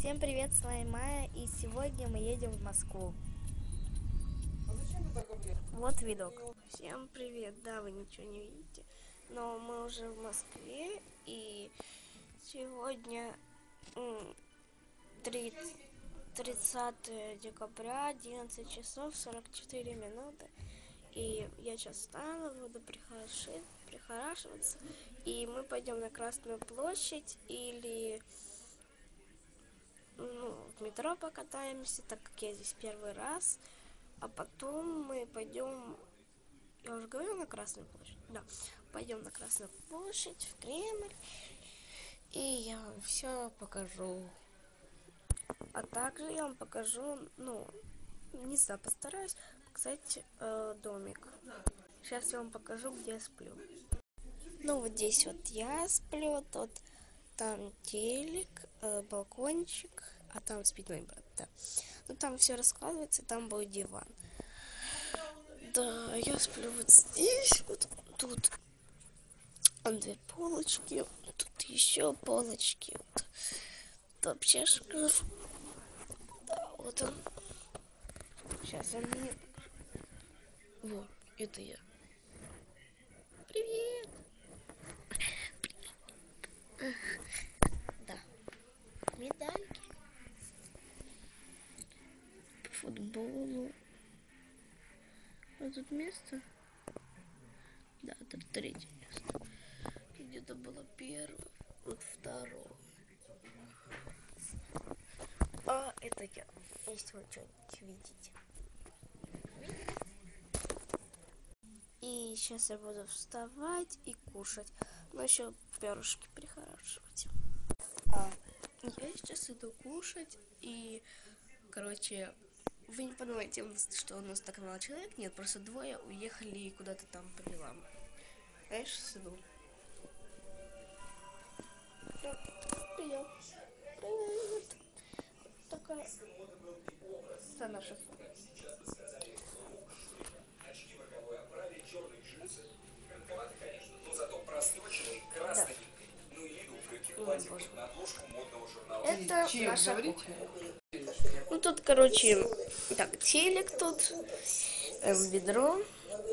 Всем привет, с вами Майя, и сегодня мы едем в Москву. Вот видок. Всем привет, да, вы ничего не видите, но мы уже в Москве, и сегодня 30 декабря, 11 часов 44 минуты, и я сейчас встану, буду прихорашиваться, и мы пойдем на Красную площадь или в метро покатаемся, так как я здесь первый раз, а потом мы пойдем, я уже говорила, на Красную площадь, да, пойдем на Красную площадь, в Кремль, и я вам все покажу. А также я вам покажу, не знаю, постараюсь показать домик. Сейчас я вам покажу, где я сплю. Вот здесь вот я сплю, тут там телек, балкончик, а там спит мой брат, да. Там все раскладывается, там будет диван. Да, я сплю вот здесь, вот тут 2 полочки, тут еще полочки, вот. Вообще шкаф. Да, вот он. Сейчас он мне покажет. Вот, это я. Привет! Да. Медальки. По футболу. А тут место? Да, это 3-е место. Где-то было 1-е, вот 2-е. А это я, если вы что-нибудь видите. И сейчас я буду вставать и кушать. Но еще перышки прихорашивать. Я сейчас иду кушать. И, короче, вы не подумайте, что у нас так мало человек. Нет, просто 2 уехали куда-то там по делам. Знаешь, сейчас иду. Привет. Привет. Такая. Это наша. Это наша кухня. Тут, короче, так, телек тут, ведро,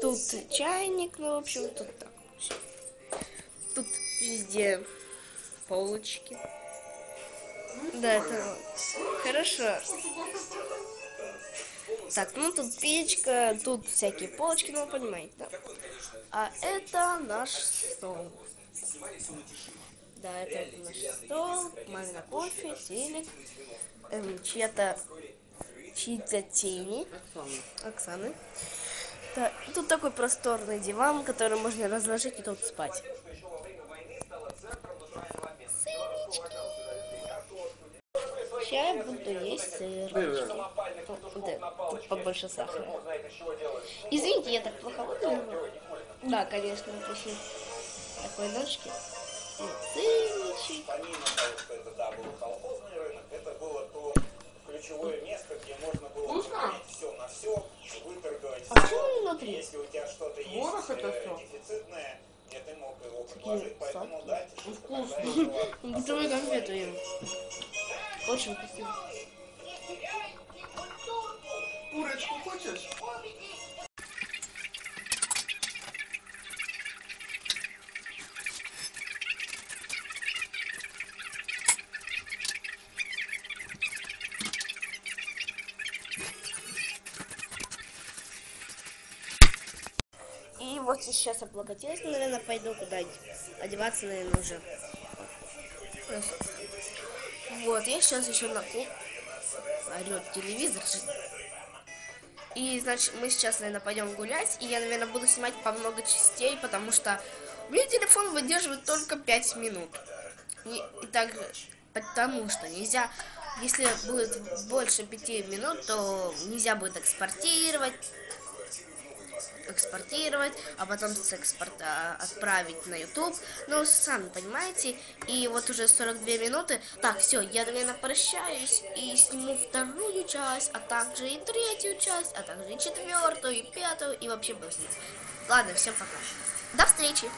тут чайник, в общем, тут так. Все. Тут везде полочки. Да, это хорошо. Так, тут печка, тут всякие полочки, вы понимаете, да? А это наш стол. Да, это наш стол, мамина кофе, телек, чьи-то тени. Оксаны. Да, тут такой просторный диван, который можно разложить и тут спать. Сырнички. Сейчас я буду есть сырнички. Да, тут побольше сахара. Извините, я так плохо выгляжу. Да, конечно, после такой ножки. Сырничек. Помимо того, что это, да, был колхозный рынок, это было то ключевое место, где можно было купить все на все, выторговать. А что внутри? Если у тебя что-то есть дефицитное, ты мог его предложить, поэтому да, вкусно. Бытовые конфеты ем. Очень вкусно. Курочку хочешь? И вот сейчас облокотилась, наверное, пойду куда-нибудь одеваться, наверное, уже. Вот, я сейчас еще на кухне. Орет телевизор. И, значит, мы сейчас, наверное, пойдем гулять. И я, наверное, буду снимать по много частей, потому что у меня телефон выдерживает только 5 минут. И также, потому что нельзя, если будет больше 5 минут, то нельзя будет экспортировать, а потом с экспорта отправить на YouTube. Сами понимаете. И вот уже 42 минуты. Так, все, я, наверное, прощаюсь и сниму 2-ю часть, а также и 3-ю часть, а также и 4-ю, и 5-ю, и вообще буду снимать. Ладно, всем пока. До встречи!